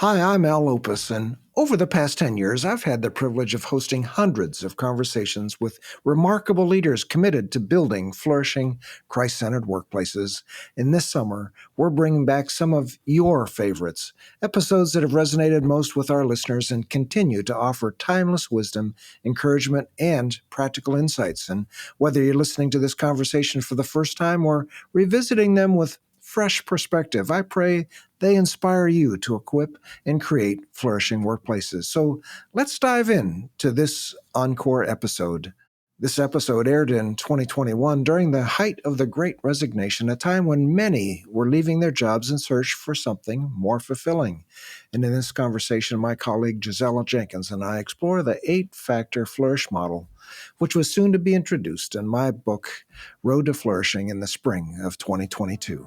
Hi, I'm Al Lopus, and over the past 10 years, I've had the privilege of hosting hundreds of conversations with remarkable leaders committed to building flourishing, Christ-centered workplaces. And this summer, we're bringing back some of your favorites, episodes that have resonated most with our listeners and continue to offer timeless wisdom, encouragement, and practical insights. And whether you're listening to this conversation for the first time or revisiting them with fresh perspective, I pray they inspire you to equip and create flourishing workplaces. So let's dive in to this encore episode. This episode aired in 2021 during the height of the Great Resignation, a time when many were leaving their jobs in search for something more fulfilling. And in this conversation, my colleague Giselle Jenkins and I explore the 8-factor Flourish Model, which was soon to be introduced in my book, Road to Flourishing, in the spring of 2022.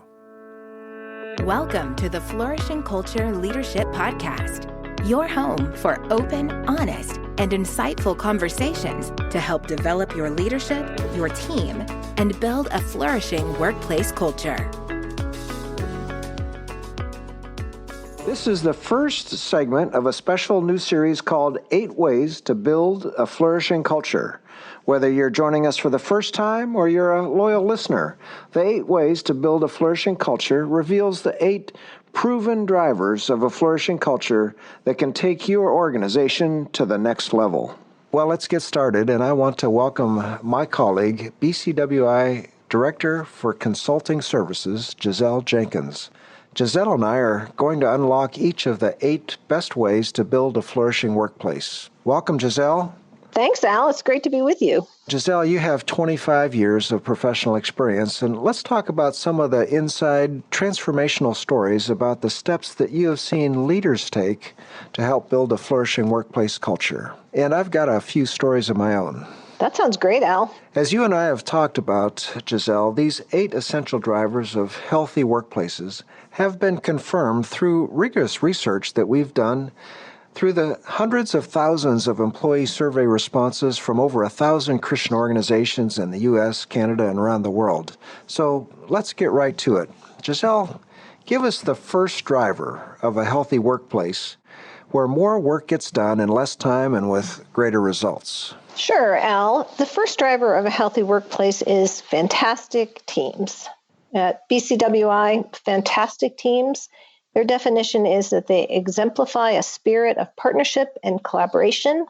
Welcome to the Flourishing Culture Leadership Podcast, your home for open, honest, and insightful conversations to help develop your leadership, your team, and build a flourishing workplace culture. This is the first segment of a special new series called 8 Ways to Build a Flourishing Culture. Whether you're joining us for the first time or you're a loyal listener, the 8 Ways to Build a Flourishing Culture reveals the 8 proven drivers of a flourishing culture that can take your organization to the next level. Well, let's get started, and I want to welcome my colleague, BCWI Director for Consulting Services, Giselle Jenkins. Giselle and I are going to unlock each of the 8 best ways to build a flourishing workplace. Welcome, Giselle. Thanks, Al. It's great to be with you. Giselle, you have 25 years of professional experience, and let's talk about some of the inside transformational stories about the steps that you have seen leaders take to help build a flourishing workplace culture. And I've got a few stories of my own. That sounds great, Al. As you and I have talked about, Giselle, these 8 essential drivers of healthy workplaces have been confirmed through rigorous research that we've done through the hundreds of thousands of employee survey responses from over 1,000 Christian organizations in the U.S., Canada, and around the world. So let's get right to it. Giselle, give us the first driver of a healthy workplace where more work gets done in less time and with greater results. Sure, Al. The first driver of a healthy workplace is fantastic teams. At BCWI, fantastic teams, their definition is that they exemplify a spirit of partnership and collaboration.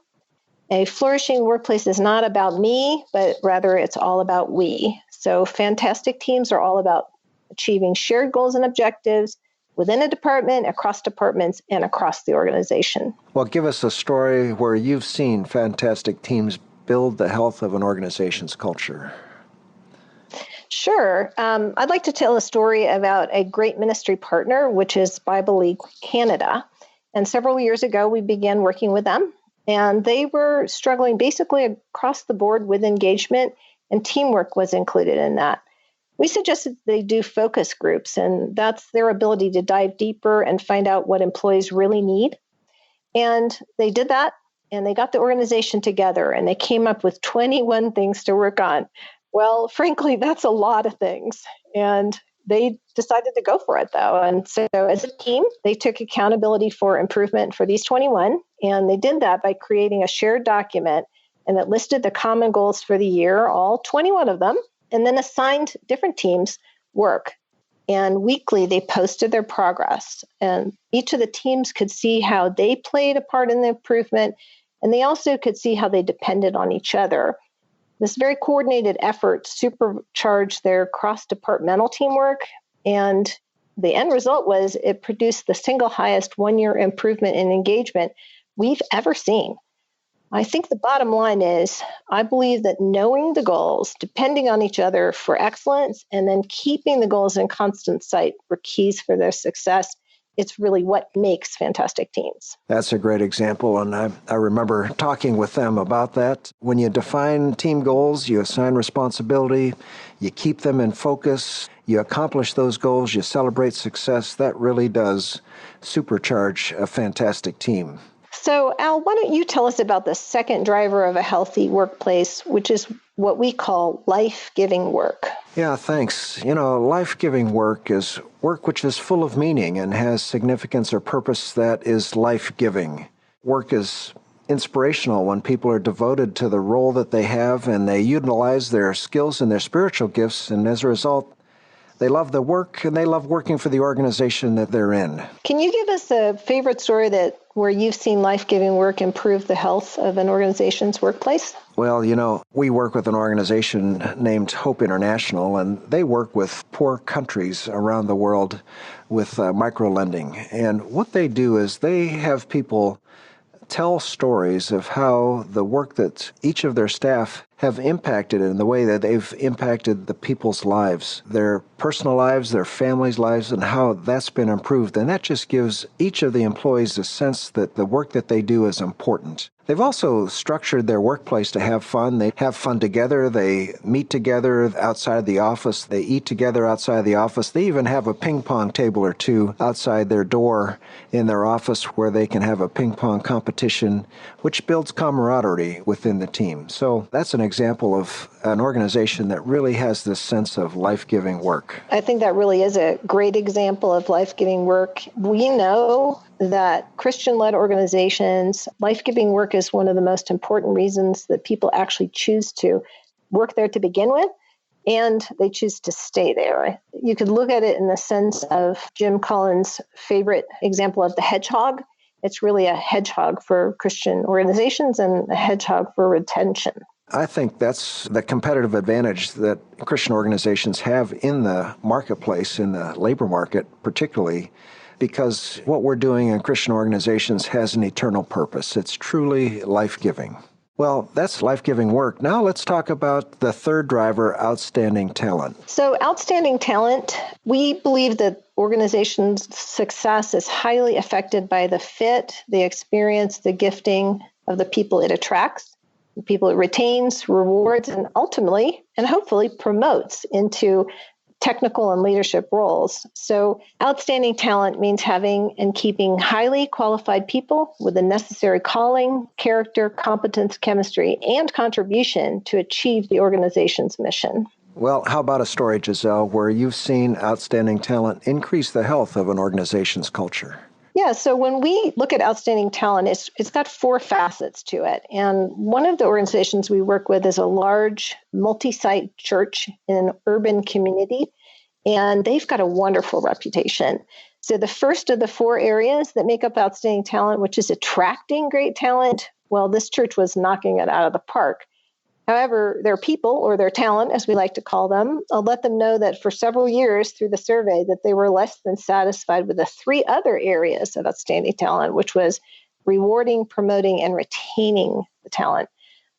A flourishing workplace is not about me, but rather it's all about we. So fantastic teams are all about achieving shared goals and objectives within a department, across departments, and across the organization. Well, give us a story where you've seen fantastic teams build the health of an organization's culture. Sure. I'd like to tell a story about a great ministry partner, which is Bible League Canada. And several years ago, we began working with them, and they were struggling basically across the board with engagement, and teamwork was included in that. We suggested they do focus groups, and that's their ability to dive deeper and find out what employees really need. And they did that, and they got the organization together, and they came up with 21 things to work on. Well, frankly, that's a lot of things. And they decided to go for it, though. And so as a team, they took accountability for improvement for these 21. And they did that by creating a shared document, and it listed the common goals for the year, all 21 of them, and then assigned different teams work. And weekly, they posted their progress. And each of the teams could see how they played a part in the improvement. And they also could see how they depended on each other. This very coordinated effort supercharged their cross-departmental teamwork, and the end result was it produced the single highest one-year improvement in engagement we've ever seen. I think the bottom line is I believe that knowing the goals, depending on each other for excellence, and then keeping the goals in constant sight were keys for their success. It's really what makes fantastic teams. That's a great example, and I remember talking with them about that. When you define team goals, you assign responsibility, you keep them in focus, you accomplish those goals, you celebrate success. That really does supercharge a fantastic team. So, Al, why don't you tell us about the second driver of a healthy workplace, which is what we call life-giving work? Yeah, thanks. Life-giving work is work which is full of meaning and has significance or purpose that is life-giving. Work is inspirational when people are devoted to the role that they have and they utilize their skills and their spiritual gifts, and as a result, they love the work and they love working for the organization that they're in. Can you give us a favorite story where you've seen life-giving work improve the health of an organization's workplace? Well, we work with an organization named Hope International, and they work with poor countries around the world with micro-lending. And what they do is they have people tell stories of how the work that each of their staff have impacted in the way that they've impacted the people's lives, their personal lives, their families' lives, and how that's been improved. And that just gives each of the employees a sense that the work that they do is important. They've also structured their workplace to have fun. They have fun together. They meet together outside the office. They eat together outside the office. They even have a ping pong table or two outside their door in their office where they can have a ping pong competition, which builds camaraderie within the team. So that's an example of an organization that really has this sense of life-giving work. I think that really is a great example of life-giving work. We know that Christian-led organizations, life-giving work is one of the most important reasons that people actually choose to work there to begin with, and they choose to stay there. You could look at it in the sense of Jim Collins' favorite example of the hedgehog. It's really a hedgehog for Christian organizations and a hedgehog for retention. I think that's the competitive advantage that Christian organizations have in the marketplace, in the labor market particularly, because what we're doing in Christian organizations has an eternal purpose. It's truly life-giving. Well, that's life-giving work. Now let's talk about the third driver, outstanding talent. So outstanding talent, we believe that organizations' success is highly affected by the fit, the experience, the gifting of the people it attracts, the people it retains, rewards, and ultimately, and hopefully promotes into technical and leadership roles. So outstanding talent means having and keeping highly qualified people with the necessary calling, character, competence, chemistry, and contribution to achieve the organization's mission. Well, how about a story, Giselle, where you've seen outstanding talent increase the health of an organization's culture? Yeah, so when we look at outstanding talent, it's got four facets to it. And one of the organizations we work with is a large multi-site church in an urban community, and they've got a wonderful reputation. So the first of the four areas that make up outstanding talent, which is attracting great talent, well, this church was knocking it out of the park. However, their people, or their talent, as we like to call them, I'll let them know that for several years through the survey that they were less than satisfied with the three other areas of outstanding talent, which was rewarding, promoting, and retaining the talent.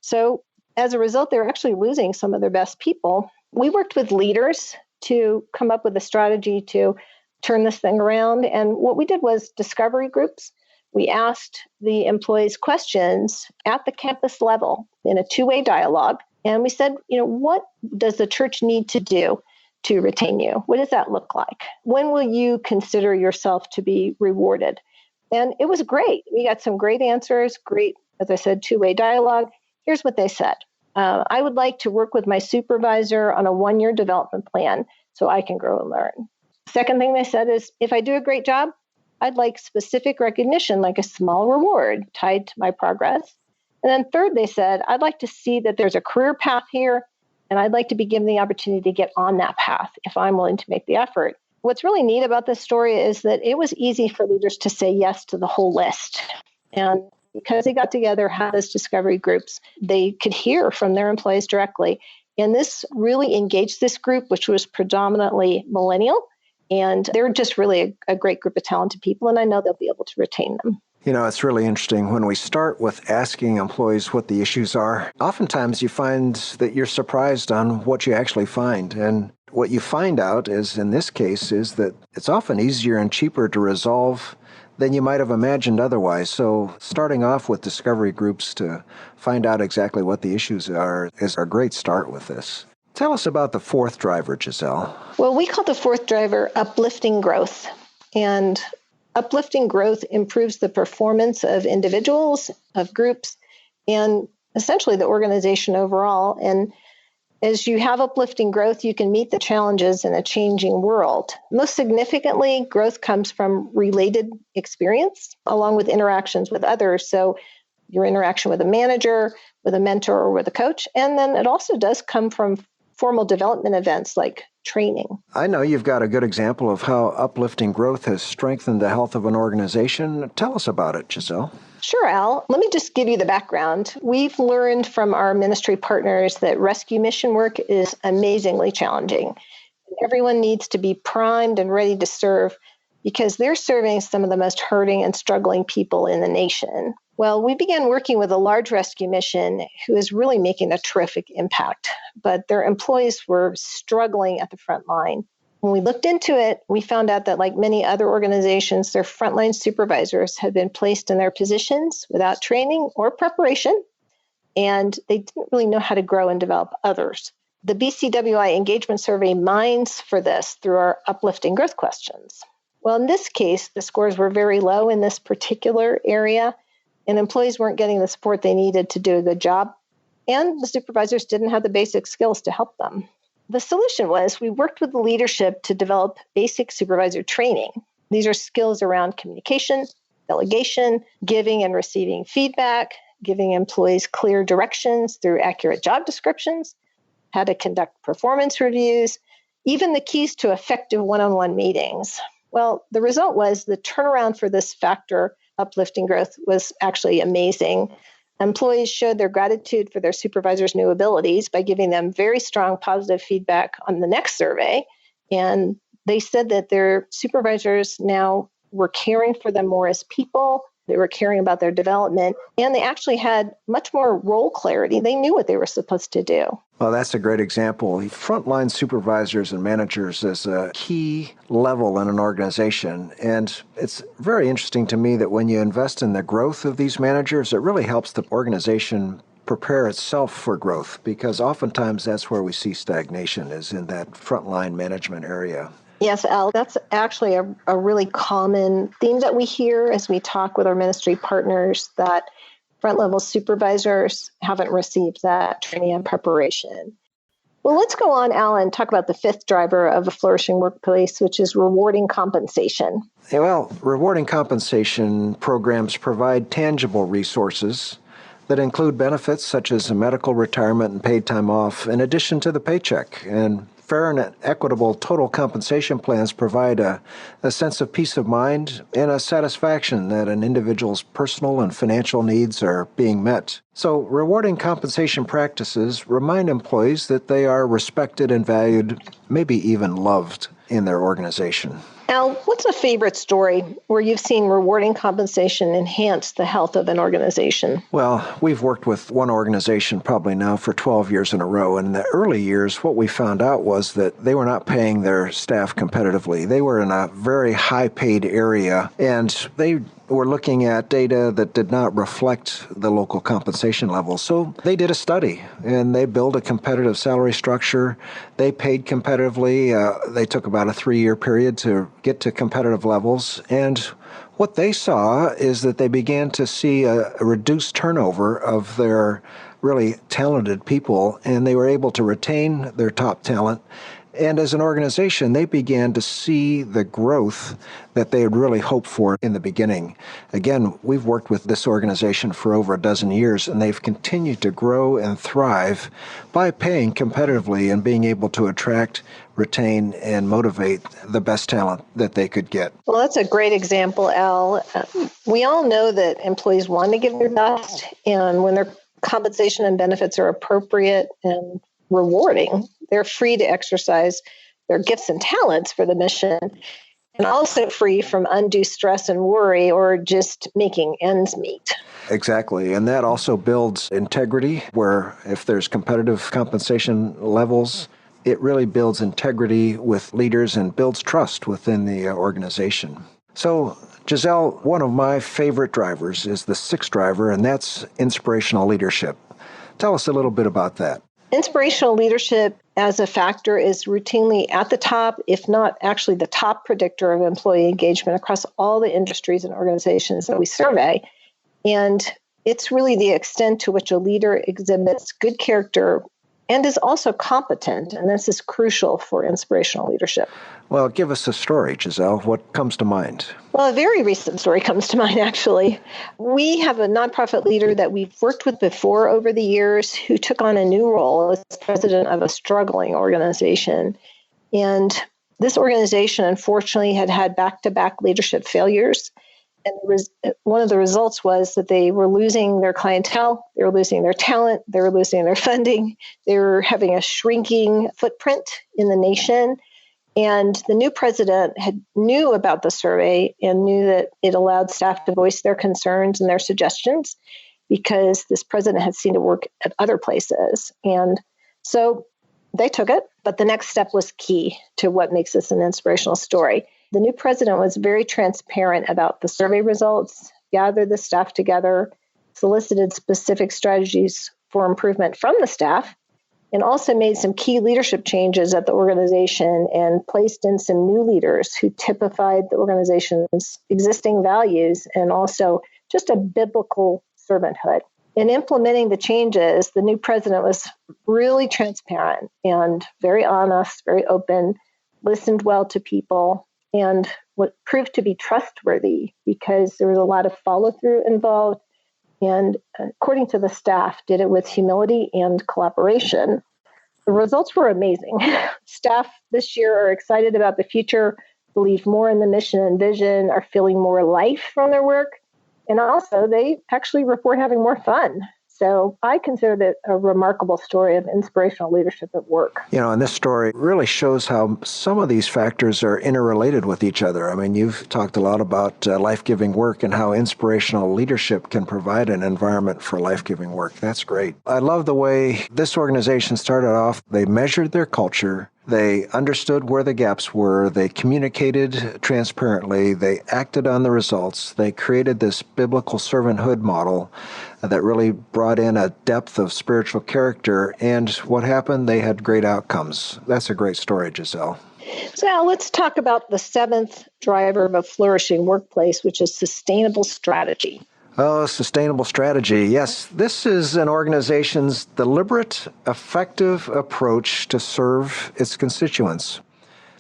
So as a result, they're actually losing some of their best people. We worked with leaders to come up with a strategy to turn this thing around. And what we did was discovery groups. We asked the employees questions at the campus level in a two-way dialogue. And we said, what does the church need to do to retain you? What does that look like? When will you consider yourself to be rewarded? And it was great. We got some great answers, great, as I said, two-way dialogue. Here's what they said. I would like to work with my supervisor on a one-year development plan so I can grow and learn. Second thing they said is, if I do a great job, I'd like specific recognition, like a small reward tied to my progress. And then third, they said, I'd like to see that there's a career path here, and I'd like to be given the opportunity to get on that path if I'm willing to make the effort. What's really neat about this story is that it was easy for leaders to say yes to the whole list. And because they got together, had those discovery groups, they could hear from their employees directly. And this really engaged this group, which was predominantly millennial. And they're just really a great group of talented people, and I know they'll be able to retain them. It's really interesting. When we start with asking employees what the issues are, oftentimes you find that you're surprised on what you actually find. And what you find out is, in this case, is that it's often easier and cheaper to resolve than you might have imagined otherwise. So starting off with discovery groups to find out exactly what the issues are is a great start with this. Tell us about the fourth driver, Giselle. Well, we call the fourth driver uplifting growth. And Uplifting growth improves the performance of individuals, of groups, and essentially the organization overall. And as you have uplifting growth, you can meet the challenges in a changing world. Most significantly, growth comes from related experience along with interactions with others. So your interaction with a manager, with a mentor, or with a coach. And then it also does come from formal development events like training. I know you've got a good example of how uplifting growth has strengthened the health of an organization. Tell us about it, Giselle. Sure, Al. Let me just give you the background. We've learned from our ministry partners that rescue mission work is amazingly challenging. Everyone needs to be primed and ready to serve because they're serving some of the most hurting and struggling people in the nation. Well, we began working with a large rescue mission who is really making a terrific impact, but their employees were struggling at the front line. When we looked into it, we found out that like many other organizations, their frontline supervisors had been placed in their positions without training or preparation, and they didn't really know how to grow and develop others. The BCWI engagement survey mines for this through our uplifting growth questions. Well, in this case, the scores were very low in this particular area, and employees weren't getting the support they needed to do a good job, and the supervisors didn't have the basic skills to help them. The solution was we worked with the leadership to develop basic supervisor training. These are skills around communication, delegation, giving and receiving feedback, giving employees clear directions through accurate job descriptions, how to conduct performance reviews, even the keys to effective one-on-one meetings. Well, the result was the turnaround for this factor, uplifting growth, was actually amazing. Employees showed their gratitude for their supervisor's new abilities by giving them very strong positive feedback on the next survey. And they said that their supervisors now were caring for them more as people. They were caring about their development, and they actually had much more role clarity. They knew what they were supposed to do. Well, that's a great example. Frontline supervisors and managers is a key level in an organization. And it's very interesting to me that when you invest in the growth of these managers, it really helps the organization prepare itself for growth, because oftentimes that's where we see stagnation, is in that frontline management area. Yes, Al, that's actually a really common theme that we hear as we talk with our ministry partners, that front-level supervisors haven't received that training and preparation. Well, let's go on, Al, and talk about the fifth driver of a flourishing workplace, which is rewarding compensation. Well, rewarding compensation programs provide tangible resources that include benefits such as medical, retirement, and paid time off, in addition to the paycheck. And fair and equitable total compensation plans provide a sense of peace of mind and a satisfaction that an individual's personal and financial needs are being met. So, rewarding compensation practices remind employees that they are respected and valued, maybe even loved in their organization. Al, what's a favorite story where you've seen rewarding compensation enhance the health of an organization? Well, we've worked with one organization probably now for 12 years in a row. And in the early years, what we found out was that they were not paying their staff competitively. They were in a very high-paid area, and they were looking at data that did not reflect the local compensation level. So they did a study, and they built a competitive salary structure. They paid competitively. They took about a 3-year period to get to competitive levels. And what they saw is that they began to see a reduced turnover of their really talented people, and they were able to retain their top talent. And as an organization, they began to see the growth that they had really hoped for in the beginning. Again, we've worked with this organization for over a dozen years, and they've continued to grow and thrive by paying competitively and being able to attract, retain, and motivate the best talent that they could get. Well, that's a great example, Al. We all know that employees want to give their best, and when their compensation and benefits are appropriate and rewarding, they're free to exercise their gifts and talents for the mission, and also free from undue stress and worry or just making ends meet. Exactly. And that also builds integrity, where if there's competitive compensation levels, it really builds integrity with leaders and builds trust within the organization. So, Giselle, one of my favorite drivers is the sixth driver, and that's inspirational leadership. Tell us a little bit about that. Inspirational leadership as a factor is routinely at the top, if not actually the top predictor of employee engagement across all the industries and organizations that we survey. And it's really the extent to which a leader exhibits good character and is also competent. And this is crucial for inspirational leadership. Well, give us a story, Giselle. What comes to mind? Well, a very recent story comes to mind, actually. We have a nonprofit leader that we've worked with before over the years who took on a new role as president of a struggling organization. And this organization, unfortunately, had back-to-back leadership failures. And one of the results was that they were losing their clientele, they were losing their talent, they were losing their funding, they were having a shrinking footprint in the nation. And the new president knew about the survey and knew that it allowed staff to voice their concerns and their suggestions because this president had seen it work at other places. And so they took it, but the next step was key to what makes this an inspirational story. The new president was very transparent about the survey results, gathered the staff together, solicited specific strategies for improvement from the staff, and also made some key leadership changes at the organization and placed in some new leaders who typified the organization's existing values and also just a biblical servanthood. In implementing the changes, the new president was really transparent and very honest, very open, listened well to people, and what proved to be trustworthy because there was a lot of follow-through involved. And according to the staff, did it with humility and collaboration. The results were amazing. Staff this year are excited about the future, believe more in the mission and vision, are feeling more life from their work. And also, they actually report having more fun. So I consider it a remarkable story of inspirational leadership at work. And this story really shows how some of these factors are interrelated with each other. I mean, you've talked a lot about life-giving work and how inspirational leadership can provide an environment for life-giving work. That's great. I love the way this organization started off. They measured their culture. They understood where the gaps were. They communicated transparently. They acted on the results. They created this biblical servanthood model that really brought in a depth of spiritual character. And what happened? They had great outcomes. That's a great story, Giselle. So now let's talk about the seventh driver of a flourishing workplace, which is sustainable strategy. Oh, sustainable strategy. Yes, this is an organization's deliberate, effective approach to serve its constituents.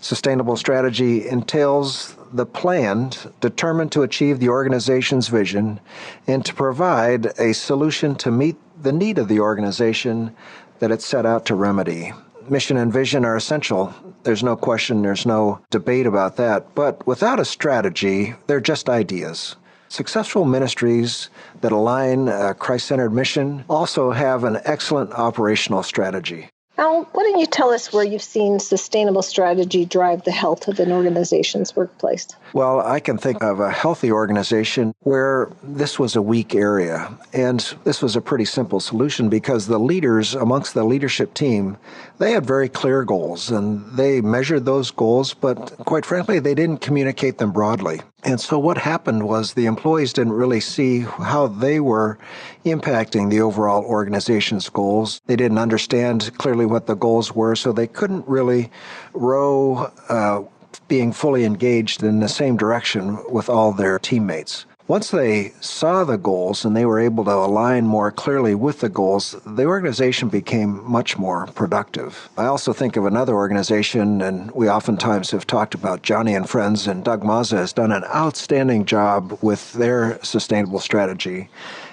Sustainable strategy entails the plan determined to achieve the organization's vision and to provide a solution to meet the need of the organization that it's set out to remedy. Mission and vision are essential. There's no question, there's no debate about that. But without a strategy, they're just ideas. Successful ministries that align a Christ-centered mission also have an excellent operational strategy. Al, why don't you tell us where you've seen sustainable strategy drive the health of an organization's workplace? Well, I can think of a healthy organization where this was a weak area. And this was a pretty simple solution because the leaders amongst the leadership team, they had very clear goals and they measured those goals, but quite frankly, they didn't communicate them broadly. And so what happened was the employees didn't really see how they were impacting the overall organization's goals. They didn't understand clearly what the goals were, so they couldn't really row being fully engaged in the same direction with all their teammates. Once they saw the goals and they were able to align more clearly with the goals, the organization became much more productive. I also think of another organization, and we oftentimes have talked about Johnny and Friends, and Doug Mazza has done an outstanding job with their sustainable strategy.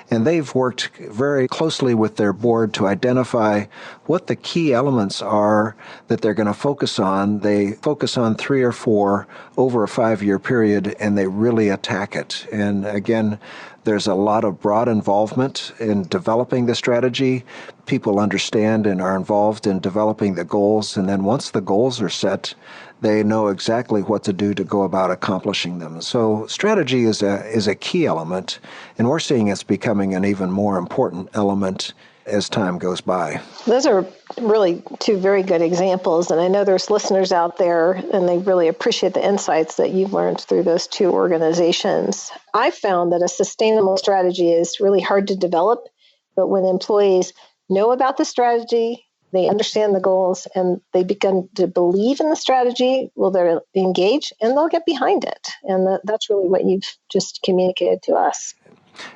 And they've worked very closely with their board to identify what the key elements are that they're going to focus on. They focus on 3 or 4 over a 5-year period, and they really attack it. And again, there's a lot of broad involvement in developing the strategy. People understand and are involved in developing the goals. And then once the goals are set, they know exactly what to do to go about accomplishing them. So strategy is a key element, and we're seeing it's becoming an even more important element as time goes by. Those are really 2 very good examples, and I know there's listeners out there, and they really appreciate the insights that you've learned through those 2 organizations. I found that a sustainable strategy is really hard to develop, but when employees know about the strategy, they understand the goals, and they begin to believe in the strategy, well, they're engaged and they'll get behind it. And that's really what you've just communicated to us.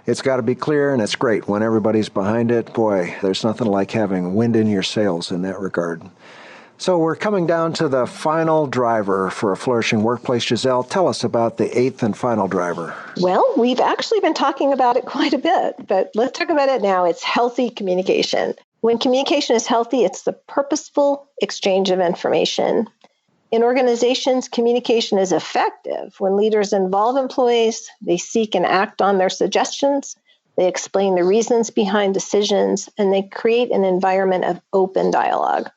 It's got to be clear, and it's great when everybody's behind it. Boy, there's nothing like having wind in your sails in that regard. So we're coming down to the final driver for a flourishing workplace. Giselle, tell us about the eighth and final driver. Well, we've actually been talking about it quite a bit, but let's talk about it now. It's healthy communication. When communication is healthy, it's the purposeful exchange of information. In organizations, communication is effective when leaders involve employees, they seek and act on their suggestions, they explain the reasons behind decisions, and they create an environment of open dialogue.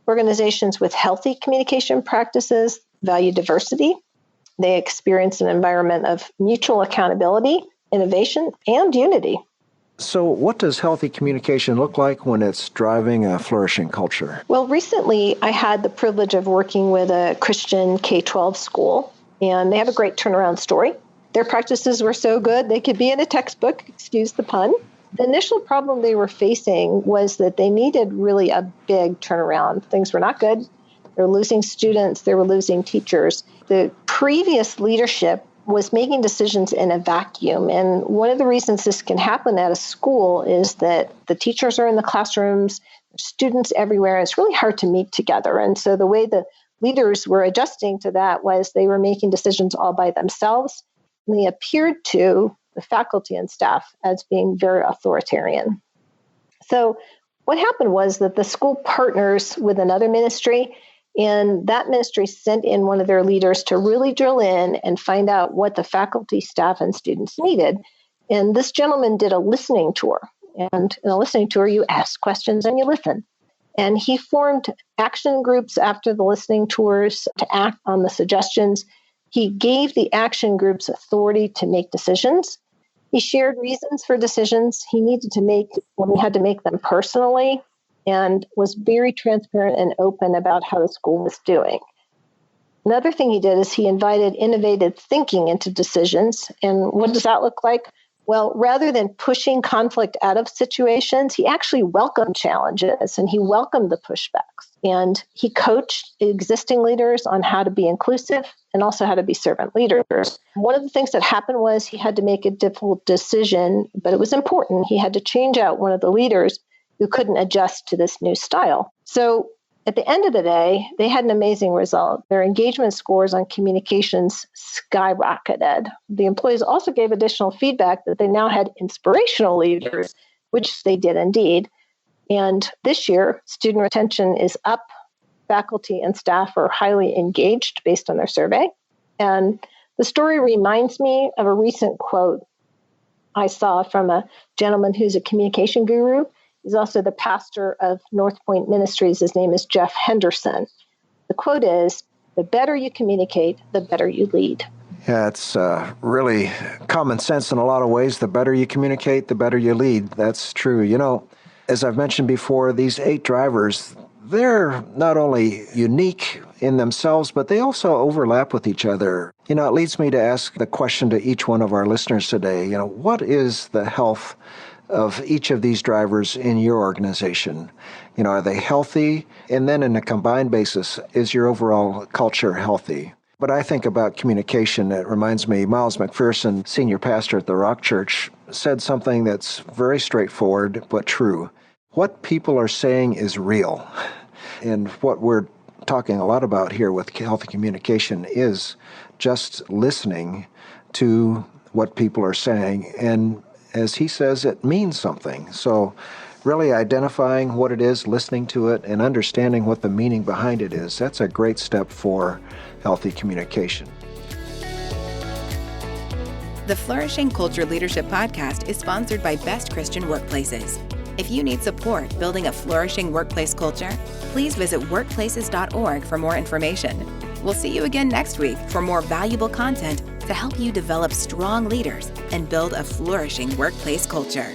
Organizations with healthy communication practices value diversity. They experience an environment of mutual accountability, innovation, and unity. So what does healthy communication look like when it's driving a flourishing culture? Well, recently I had the privilege of working with a Christian K-12 school, and they have a great turnaround story. Their practices were so good they could be in a textbook, excuse the pun. The initial problem they were facing was that they needed really a big turnaround. Things were not good. They were losing students. They were losing teachers. The previous leadership was making decisions in a vacuum. And one of the reasons this can happen at a school is that the teachers are in the classrooms, there's students everywhere. It's really hard to meet together. And so the way the leaders were adjusting to that was they were making decisions all by themselves. And they appeared to the faculty and staff as being very authoritarian. So what happened was that the school partners with another ministry, and that ministry sent in one of their leaders to really drill in and find out what the faculty, staff, and students needed. And this gentleman did a listening tour. And in a listening tour, you ask questions and you listen. And he formed action groups after the listening tours to act on the suggestions. He gave the action groups authority to make decisions. He shared reasons for decisions he needed to make when he had to make them personally, and was very transparent and open about how the school was doing. Another thing he did is he invited innovative thinking into decisions. And what does that look like? Well, rather than pushing conflict out of situations, he actually welcomed challenges and he welcomed the pushbacks. And he coached existing leaders on how to be inclusive and also how to be servant leaders. One of the things that happened was he had to make a difficult decision, but it was important. He had to change out one of the leaders who couldn't adjust to this new style. So at the end of the day, they had an amazing result. Their engagement scores on communications skyrocketed. The employees also gave additional feedback that they now had inspirational leaders, which they did indeed. And this year, student retention is up. Faculty and staff are highly engaged based on their survey. And the story reminds me of a recent quote I saw from a gentleman who's a communication guru. He's also the pastor of North Point Ministries. His name is Jeff Henderson. The quote is, "The better you communicate, the better you lead." Yeah, it's really common sense in a lot of ways. The better you communicate, the better you lead. That's true. You know, as I've mentioned before, these 8 drivers, they're not only unique in themselves, but they also overlap with each other. You know, it leads me to ask the question to each one of our listeners today, you know, what is the health of each of these drivers in your organization? You know, are they healthy? And then in a combined basis, is your overall culture healthy? But I think about communication. It reminds me, Miles McPherson, senior pastor at the Rock Church, said something that's very straightforward but true. What people are saying is real. And what we're talking a lot about here with healthy communication is just listening to what people are saying. And as he says, it means something. So really identifying what it is, listening to it, and understanding what the meaning behind it is, that's a great step for healthy communication. The Flourishing Culture Leadership Podcast is sponsored by Best Christian Workplaces. If you need support building a flourishing workplace culture, please visit workplaces.org for more information. We'll see you again next week for more valuable content to help you develop strong leaders and build a flourishing workplace culture.